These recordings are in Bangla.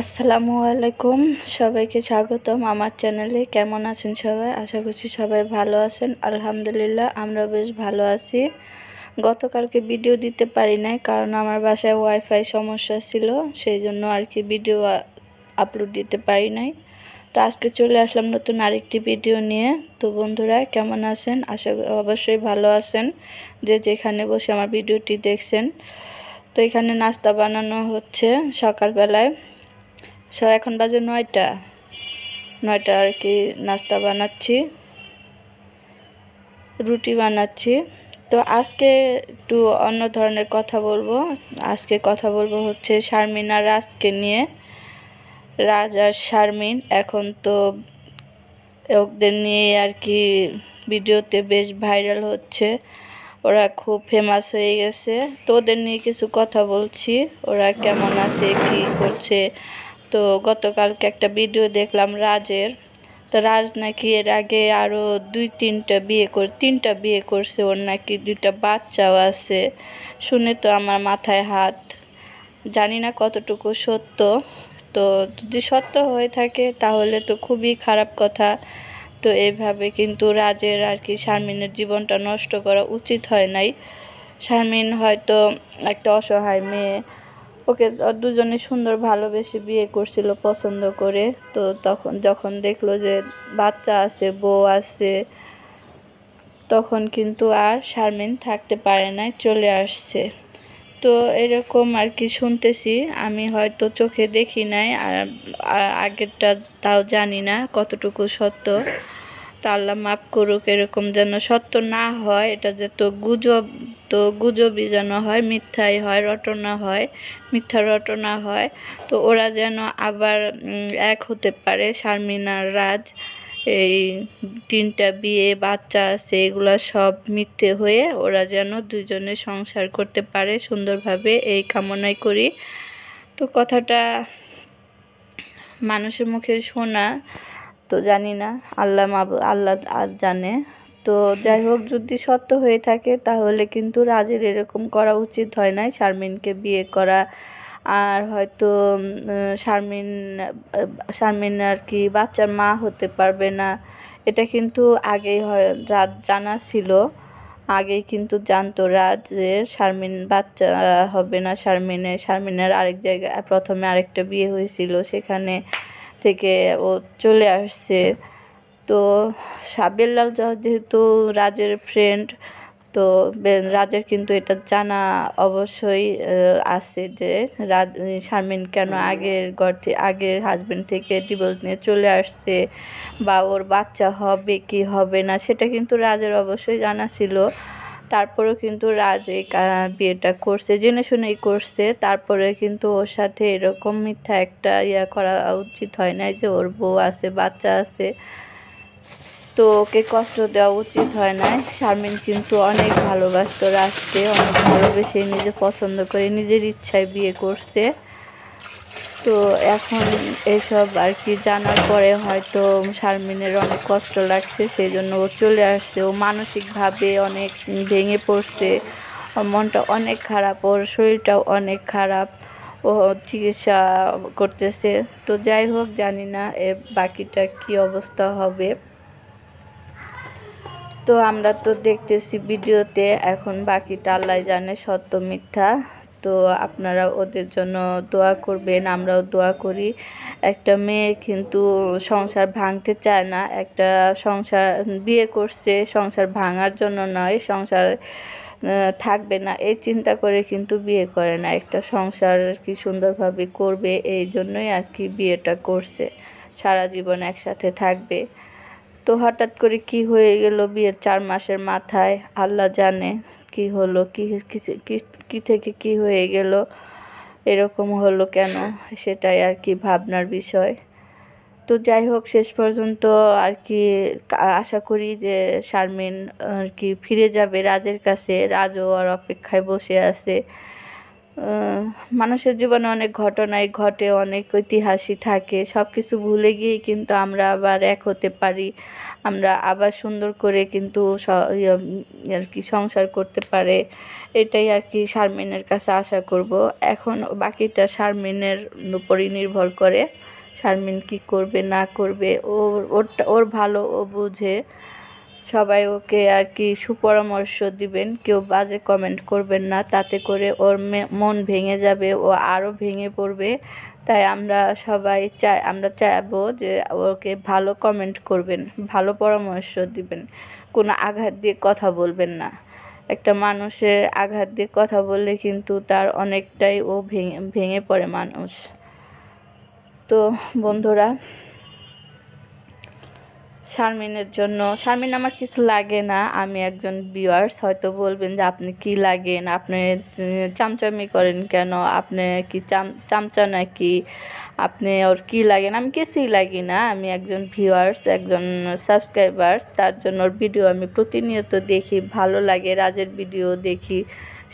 আসসালামু আলাইকুম, সবাইকে স্বাগতম আমার চ্যানেলে। কেমন আছেন সবাই? আশা করছি সবাই ভালো আছেন। আলহামদুলিল্লাহ, আমরা বেশ ভালো আছি। গতকালকে ভিডিও দিতে পারি নাই, কারণ আমার বাসায় ওয়াইফাই সমস্যা ছিল, সেই জন্য আর কি ভিডিও আপলোড দিতে পারি নাই। তো আজকে চলে আসলাম নতুন আরেকটি ভিডিও নিয়ে। তো বন্ধুরা, কেমন আছেন? অবশ্যই ভালো আছেন, যে যেখানে বসে আমার ভিডিওটি দেখছেন। তো এখানে নাস্তা বানানো হচ্ছে সকালবেলায়। এখন বাজে 9টা আর কি। নাস্তা বানাচ্ছি, রুটি বানাচ্ছি। তো আজকে একটু অন্য ধরনের কথা বলবো। আজকে কথা বলবো হচ্ছে শারমিন আর রাজকে নিয়ে। রাজ আর শারমিন এখন তো ওদের নিয়ে আর কি ভিডিওতে বেশ ভাইরাল হচ্ছে, ওরা খুব ফেমাস হয়ে গেছে। তো ওদের নিয়ে কিছু কথা বলছি, ওরা কেমন আছে, কি করছে। তো গতকালকে একটা ভিডিও দেখলাম রাজের। তো রাজ নাকি এর আগে আরও তিনটা বিয়ে করছে, ওর নাকি 2টা বাচ্চাও আছে। শুনে তো আমার মাথায় হাত। জানি না কতটুকু সত্য। তো যদি সত্য হয়ে থাকে তাহলে তো খুবই খারাপ কথা। তো এইভাবে কিন্তু রাজের আর কি শারমিনের জীবনটা নষ্ট করা উচিত হয় নাই। শারমিন হয়তো একটা অসহায় মেয়ে, ওকে দুজনে সুন্দর ভালোবেসে বিয়ে করছিল পছন্দ করে। তো তখন যখন দেখলো যে বাচ্চা আছে, বউ আছে, তখন কিন্তু আর শারমিন থাকতে পারে নাই, চলে আসছে। তো এরকম আর কি শুনতেছি, আমি হয়তো চোখে দেখি নাই, আর আগেরটা তাও জানি না কতটুকু সত্য। তা আল্লাহ মাফ করুক, এরকম যেন সত্য না হয়। এটা যে তো গুজব, তো গুজবই যেন হয়, মিথ্যাই হয়, রটনা হয়, মিথ্যা রটনা হয়। তো ওরা যেন আবার এক হতে পারে, শারমিন আর রাজ। এই 3টা বিয়ে, বাচ্চা আছে, এগুলা সব মিথ্যে হয়ে ওরা যেন দুজনে সংসার করতে পারে সুন্দরভাবে, এই কামনাই করি। তো কথাটা মানুষের মুখে শোনা, তো জানি না, আল্লাহ জানে। তো যাই হোক, যদি সত্য হয়ে থাকে তাহলে কিন্তু রাজের এরকম করা উচিত হয় নাই, শারমিনকে বিয়ে করা। আর হয়তো শারমিন শারমিন আর কি বাচ্চার মা হতে পারবে না, এটা কিন্তু আগেই রাজ জানা ছিল। আগেই কিন্তু জানতো রাজ যে শারমিন বাচ্চা হবে না। শারমিনের আরেক জায়গায় প্রথমে আরেকটা বিয়ে হয়েছিল, সেখানে থেকে ও চলে আসছে। তো বেল্লাল যেহেতু রাজের ফ্রেন্ড, তো রাজের কিন্তু এটা জানা অবশ্যই আছে যে শারমিন কেন আগের হাজবেন্ড থেকে ডিভোর্স নিয়ে চলে আসছে, বা ওর বাচ্চা হবে কি হবে না সেটা কিন্তু রাজের অবশ্যই জানা ছিল। তারপরেও কিন্তু রাজ এই বিয়েটা করছে, জেনে শুনেই করছে। তারপরে কিন্তু ওর সাথে এরকম মিথ্যা একটা করা উচিত হয় নাই, যে ওর বউ আছে, বাচ্চা আছে। তো ওকে কষ্ট দেওয়া উচিত হয় না। শারমিন কিন্তু অনেক ভালোবাসতো রাজকে, অনেক ভালোবেসে নিজে পছন্দ করে নিজের ইচ্ছায় বিয়ে করছে। তো এখন এসব আর কি জানার পরে হয়তো শারমিনের অনেক কষ্ট লাগছে, সেই জন্য ও চলে আসছে। ও মানসিকভাবে অনেক ভেঙে পড়ছে, ওর মনটা অনেক খারাপ, ওর শরীরটাও অনেক খারাপ, ও চিকিৎসা করতেছে। তো যাই হোক, জানি না এর বাকিটা কি অবস্থা হবে। তো আমরা তো দেখতেছি ভিডিওতে, এখন বাকিটা আল্লাহ জানে সত্য মিথ্যা। তো আপনারা ওদের জন্য দোয়া করবেন, আমরাও দোয়া করি। একটা মেয়ে কিন্তু সংসার ভাঙতে চায় না, একটা সংসার বিয়ে করছে সংসার ভাঙার জন্য নয়, সংসার থাকবে না এই চিন্তা করে কিন্তু বিয়ে করে না, একটা সংসার কি সুন্দরভাবে করবে এই জন্যই আর কি বিয়েটা করছে, সারা জীবন একসাথে থাকবে। তো হঠাৎ করে কি হয়ে গেল বিয়ের 4 মাসের মাথায়, আল্লাহ জানে কি হলো, কি থেকে কি হয়ে গেল, এরকম হলো কেন, সেটাই আর কি ভাবনার বিষয়। তো যাই হোক, শেষ পর্যন্ত আর কি আশা করি যে শারমিন আর কি ফিরে যাবে রাজের কাছে। রাজও আর অপেক্ষায় বসে আছে, মানুষের জীবনে অনেক ঘটনাই ঘটে, অনেক ইতিহাসই থাকে, সব কিছু ভুলে গিয়েই কিন্তু আমরা আবার এক হতে পারি, আমরা আবার সুন্দর করে কিন্তু আর কি সংসার করতে পারে। এটাই আর কি শারমিনের কাছে আশা করব। এখন বাকিটা শারমিনের উপরই নির্ভর করে, শারমিন কি করবে না করবে, ওর ভালো ও বুঝে। সবাই ওকে আর কি সুপরামর্শ দিবেন, কেউ বাজে কমেন্ট করবেন না, তাতে করে ওর মন ভেঙে যাবে, ও আরও ভেঙে পড়বে। তাই আমরা চাইবো যে ওকে ভালো কমেন্ট করবেন, ভালো পরামর্শ দিবেন, কোনো আঘাত দিয়ে কথা বলবেন না। একটা মানুষের আঘাত দিয়ে কথা বললে কিন্তু তার অনেকটাই ও ভেঙে পড়ে মানুষ। তো বন্ধুরা, শারমিন আমার কিছু লাগে না। আমি একজন ভিউয়ার্স, হয়তো বলবেন যে আপনি কি লাগেন, আপনি চামচামি করেন কেন, আপনি কি চামচা নাকি, আপনি ওর কি লাগেন? আমি কিছুই লাগি না, আমি একজন ভিউয়ার্স, একজন সাবস্ক্রাইবার। তার জন্য ওর ভিডিও আমি প্রতিনিয়ত দেখি, ভালো লাগে, রাজের ভিডিও দেখি,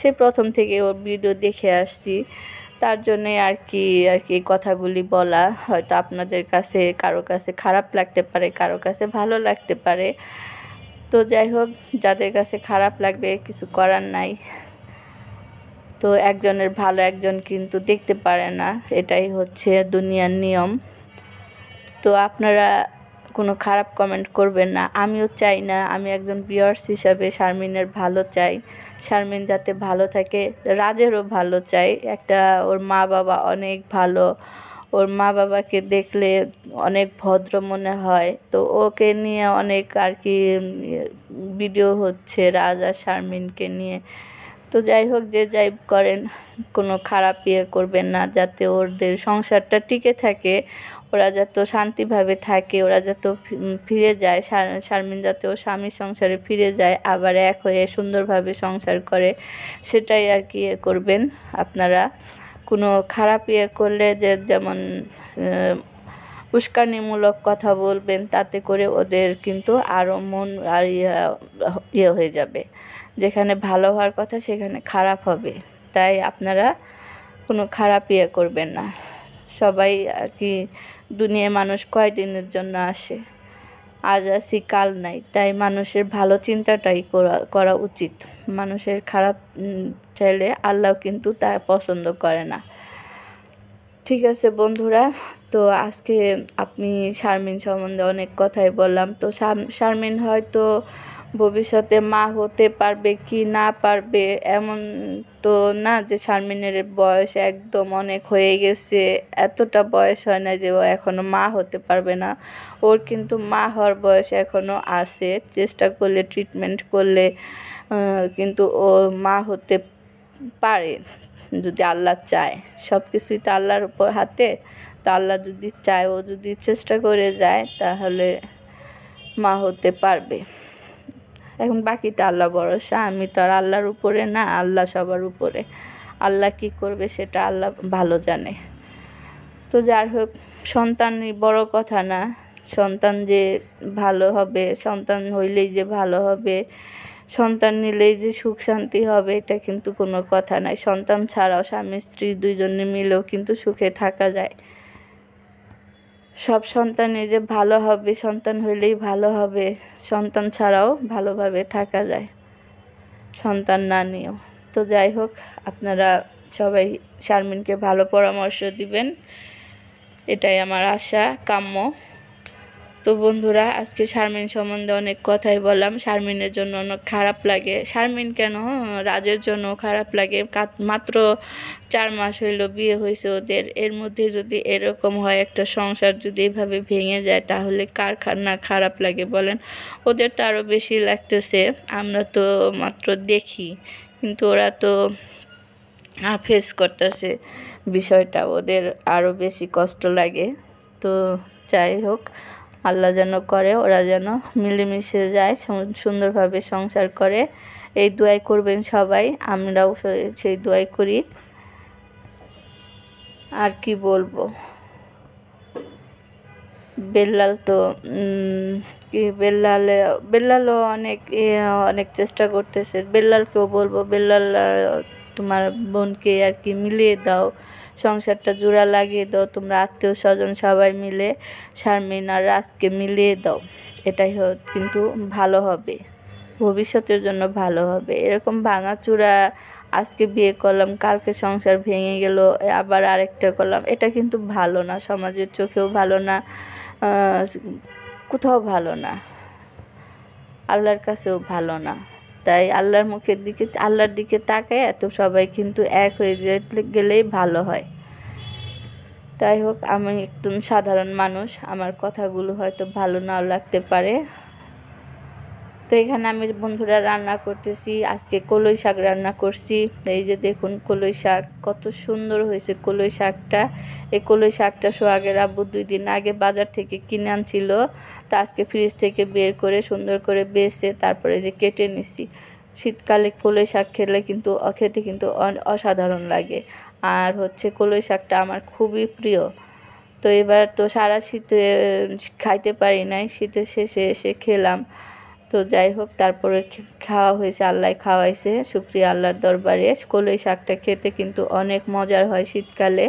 সে প্রথম থেকে ওর ভিডিও দেখে আসছি। তার জন্যে আর কি এই কথাগুলি বলা। হয়তো আপনাদের কাছে কারো কাছে খারাপ লাগতে পারে, কারো কাছে ভালো লাগতে পারে। তো যাই হোক, যাদের কাছে খারাপ লাগবে কিছু করার নাই। তো একজনের ভালো একজন কিন্তু দেখতে পারে না, এটাই হচ্ছে দুনিয়ার নিয়ম। তো আপনারা কোনো খারাপ কমেন্ট করবেন না, আমিও চাই না। আমি একজন ভিউয়ার্স হিসাবে শারমিনের ভালো চাই, শারমিন যাতে ভালো থাকে, রাজেরও ভালো চাই। ওর মা বাবা অনেক ভালো, ওর মা বাবাকে দেখলে অনেক ভদ্র মনে হয়। তো ওকে নিয়ে অনেক আর কি ভিডিও হচ্ছে রাজ আর শারমিনকে নিয়ে। তো যাই হোক, যে যাই করেন কোনো খারাপ করবেন না, যাতে ওদের সংসারটা টিকে থাকে, ওরা যাতে শান্তিভাবে থাকে, ওরা যাতে ফিরে যায়, শারমিন যাতে ওর স্বামীর সংসারে ফিরে যায়, আবার এক হয়ে সুন্দরভাবে সংসার করে, সেটাই আর কি করবেন আপনারা। কোনো খারাপ করলে যেমন উস্কানিমূলক কথা বলবেন, তাতে করে ওদের কিন্তু আরও মন আর হয়ে যাবে, যেখানে ভালো হওয়ার কথা সেখানে খারাপ হবে। তাই আপনারা কোনো খারাপ করবেন না। সবাই আর কি, দুনিয়ায় মানুষ কয়দিনের জন্য আসে, আজ আছি কাল নাই। তাই মানুষের ভালো চিন্তাটাই করা উচিত। মানুষের খারাপ চাইলে আল্লাহ কিন্তু তা পছন্দ করে না। ঠিক আছে বন্ধুরা, তো আজকে আপনি শারমিন সম্বন্ধে অনেক কথাই বললাম। তো শারমিন হয়তো ভবিষ্যতে মা হতে পারবে কি না পারবে, এমন তো না যে শারমিনের বয়স একদম অনেক হয়ে গেছে, এতটা বয়স হয় না যে ও এখনও মা হতে পারবে না। ওর কিন্তু মা হওয়ার বয়স এখনও আছে, চেষ্টা করলে, ট্রিটমেন্ট করলে কিন্তু ও মা হতে পারে, যদি আল্লাহ চায়। সব কিছুই তো আল্লাহর উপর হাতে। তো আল্লাহ যদি চায়, ও যদি চেষ্টা করে যায়, তাহলে মা হতে পারবে। এখন বাকিটা আল্লাহ ভরসা, আমি তো আর আল্লাহর উপরে না, আল্লাহ সবার উপরে। আল্লাহ কি করবে সেটা আল্লাহ ভালো জানে। তো যাই হোক, সন্তানই বড় কথা না, সন্তান যে ভালো হবে, সন্তান হইলেই যে ভালো হবে, সন্তান নিলেই যে সুখ শান্তি হবে, এটা কিন্তু কোনো কথা নাই। সন্তান ছাড়াও স্বামী স্ত্রী দুইজনে মিলেও কিন্তু সুখে থাকা যায়। সব সন্তানই যে ভালো হবে, সন্তান হইলেই ভালো হবে, সন্তান ছাড়াও ভালোভাবে থাকা যায়, সন্তান না নিয়েও। তো যাই হোক, আপনারা সবাই শারমিনকে ভালো পরামর্শ দিবেন, এটাই আমার আশা, কাম্য। তো বন্ধুরা, আজকে শারমিন সম্বন্ধে অনেক কথাই বললাম। শারমিনের জন্য অনেক খারাপ লাগে, শারমিন কেন, রাজের জন্য খারাপ লাগে। মাত্র 4 মাস হইলো বিয়ে হয়েছে ওদের, এর মধ্যে যদি এরকম হয়, একটা সংসার যদি এভাবে ভেঙে যায়, তাহলে কার না খারাপ লাগে বলেন? ওদের তো আরও বেশি লাগতেছে, আমরা তো মাত্র দেখি, কিন্তু ওরা তো ফেস করতেছে বিষয়টা, ওদের আরও বেশি কষ্ট লাগে। তো যাই হোক, আল্লাহ যেন করে ওরা যেন মিলেমিশে যায়, সুন্দরভাবে সংসার করে, এই দোয়াই করবেন সবাই, আমরাও সেই দোয়াই করি। আর কি বলবো, বেল্লাল তো বেল্লালও অনেক চেষ্টা করতেছে। বেল্লালকেও বলবো, বেল্লাল তোমার বোনকে আর কি মিলিয়ে দাও, সংসারটা জোড়া লাগিয়ে দাও, তোমরা আত্মীয় স্বজন সবাই মিলে শারমিন আর রাজকে মিলিয়ে দাও। এটাই কিন্তু ভালো হবে, ভবিষ্যতের জন্য ভালো হবে। এরকম ভাঙাচোরা আজকে বিয়ে করলাম, কালকে সংসার ভেঙে গেল, আবার আরেকটা করলাম, এটা কিন্তু ভালো না, সমাজের চোখেও ভালো না, কোথাও ভালো না, আল্লাহর কাছেও ভালো না। তাই আল্লাহর দিকে তাকায় এত সবাই কিন্তু এক হয়ে গেলেই ভালো হয়। তাই হোক, আমি একদম সাধারণ মানুষ, আমার কথাগুলো হয়তো ভালো নাও লাগতে পারে। তো এখানে আমি বন্ধুরা রান্না করতেছি, আজকে কলই শাক রান্না করছি। এই যে দেখুন কলই শাক কত সুন্দর হয়েছে কলই শাকটা। এই কলই শাকটা সোহাগের আব্বু 2 দিন আগে বাজার থেকে কিনে আনছিল, তা আজকে ফ্রিজ থেকে বের করে সুন্দর করে বেছে তারপরে যে কেটে নিছি। শীতকালে কলই শাক খেতে কিন্তু অসাধারণ লাগে। আর হচ্ছে কলই শাকটা আমার খুবই প্রিয়। তো এবার তো সারা শীতে খাইতে পারি নাই, শীতের শেষে এসে খেলাম। তো যাই হোক, তারপরে খাওয়া হয়েছে, আল্লাহ খাওয়াইছে, শুকরিয়া আল্লাহর দরবারে। কলই শাকটা খেতে কিন্তু অনেক মজার হয় শীতকালে।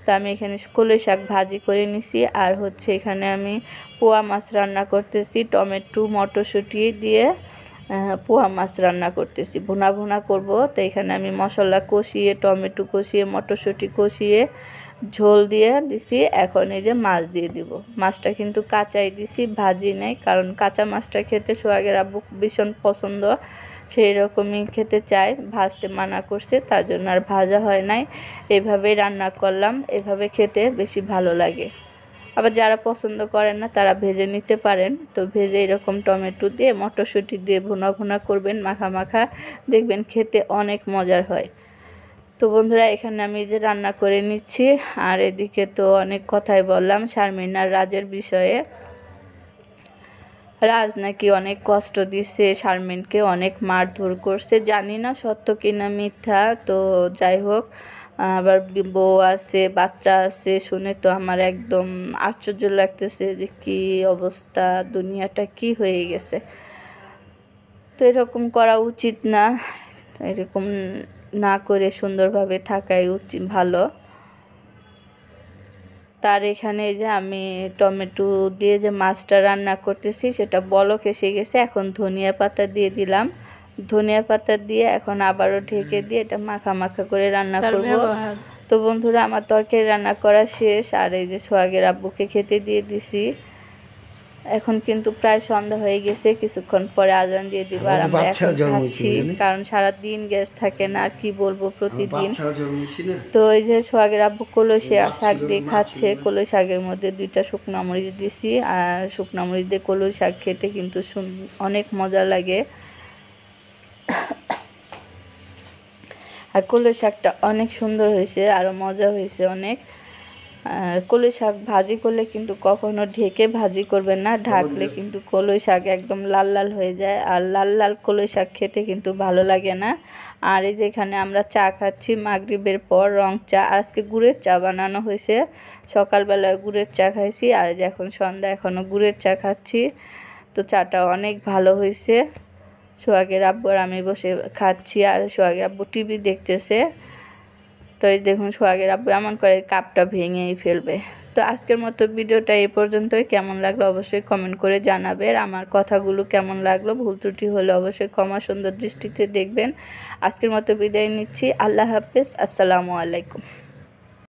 তো আমি এখানে কলই শাক ভাজি করে নিছি। আর হচ্ছে এখানে আমি পোয়া মাছ রান্না করতেছি, টমেটো মটরশুঁটি দিয়ে পোয়া মাছ রান্না করতেছি, ভুনা ভুনা করব। তো এখানে আমি মশলা কষিয়ে, টমেটো কষিয়ে, মটরশুঁটি কষিয়ে ঝোল দিয়ে দিছি। এখন এই যে মাছ দিয়ে দিব। মাছটা কিন্তু কাঁচাই দিছি, ভাজি নেই, কারণ কাঁচা মাছটা খেতে সোহাগের আব্বু ভীষণ পছন্দ, সেই রকমই খেতে চায়, ভাজতে মানা করছে, তার জন্য আর ভাজা হয় নাই। এভাবেই রান্না করলাম, এভাবে খেতে বেশি ভালো লাগে। আবার যারা পছন্দ করেন না তারা ভেজে নিতে পারেন। তো ভেজে এরকম টমেটো দিয়ে মটরশুঁটি দিয়ে ভুনা ভুনা করবেন, মাখা মাখা, দেখবেন খেতে অনেক মজার হয়। তো বন্ধুরা, এখানে আমি যে রান্না করে নিচ্ছি। আর এদিকে তো অনেক কথাই বললাম শারমিন আর রাজের বিষয়ে। রাজ নাকি অনেক কষ্ট দিচ্ছে, শারমিনকে অনেক মারধর করছে, জানি না সত্য কিনা মিথ্যা। তো যাই হোক, আবার বউ আছে, বাচ্চা আছে, শুনে তো আমার একদম আশ্চর্য লাগতেছে যে কি অবস্থা, দুনিয়াটা কি হয়ে গেছে। তো এরকম করা উচিত না, এরকম না করে সুন্দরভাবে থাকাই উচিত, ভালো। তার এখানে যে আমি টমেটো দিয়ে যে মাছটা রান্না করতেছি সেটা বলক এসে গেছে, এখন ধনিয়া পাতা দিয়ে দিলাম। ধনিয়া পাতা দিয়ে এখন আবারও ঢেকে দিয়ে এটা মাখা মাখা করে রান্না করব। তো বন্ধুরা, আমার তরকারি রান্না করা শেষ। আর এই যে সোহাগের আব্বুকে খেতে দিয়ে দিছি। এখন কিন্তু প্রায় সন্ধ্যা হয়ে গেছে, কিছুক্ষণ পরে আজান দিয়ে দিব। আর আমরা এখন খাচ্ছি, কারণ সারাদিন গ্যাস থাকে না, আর কি বলবো, প্রতিদিন। তো এই যে সোহাগের আব্বু কলই শাক দিয়ে খাচ্ছে, কলই শাকের মধ্যে 2টা শুকনো মরিচ দিছি। আর শুকনো মরিচ দিয়ে কলই শাক খেতে কিন্তু অনেক মজা লাগে। আর কলই শাকটা অনেক সুন্দর হয়েছে, আরও মজা হয়েছে অনেক। আর কলই শাক ভাজি করলে কিন্তু কখনো ঢেকে ভাজি করবেন না, ঢাকলে কিন্তু কলই শাক একদম লাল লাল হয়ে যায়, আর লাল লাল কলই শাক খেতে কিন্তু ভালো লাগে না। আর এই যেখানে আমরা চা খাচ্ছি মাগরিবের পর, রং চা, আজকে গুড়ের চা বানানো হয়েছে। সকালবেলায় গুড়ের চা খাইছি, আর এখন সন্ধ্যা, এখনও গুড়ের চা খাচ্ছি। তো চাটা অনেক ভালো হয়েছে। সোহাগের আব্বু আর আমি বসে খাচ্ছি, আর সোহাগের আব্বু টিভি দেখতেছে। তো এই দেখুন সোহাগের আব্বু এমন করে কাপটা ভেঙেই ফেলবে। তো আজকের মতো ভিডিওটা এই পর্যন্তই। কেমন লাগলো অবশ্যই কমেন্ট করে জানাবেন। আমার কথাগুলো কেমন লাগলো, ভুল ত্রুটি হলে অবশ্যই ক্ষমা সুন্দর দৃষ্টিতে দেখবেন। আজকের মতো বিদায় নিচ্ছি, আল্লাহ হাফেজ, আসসালামু আলাইকুম।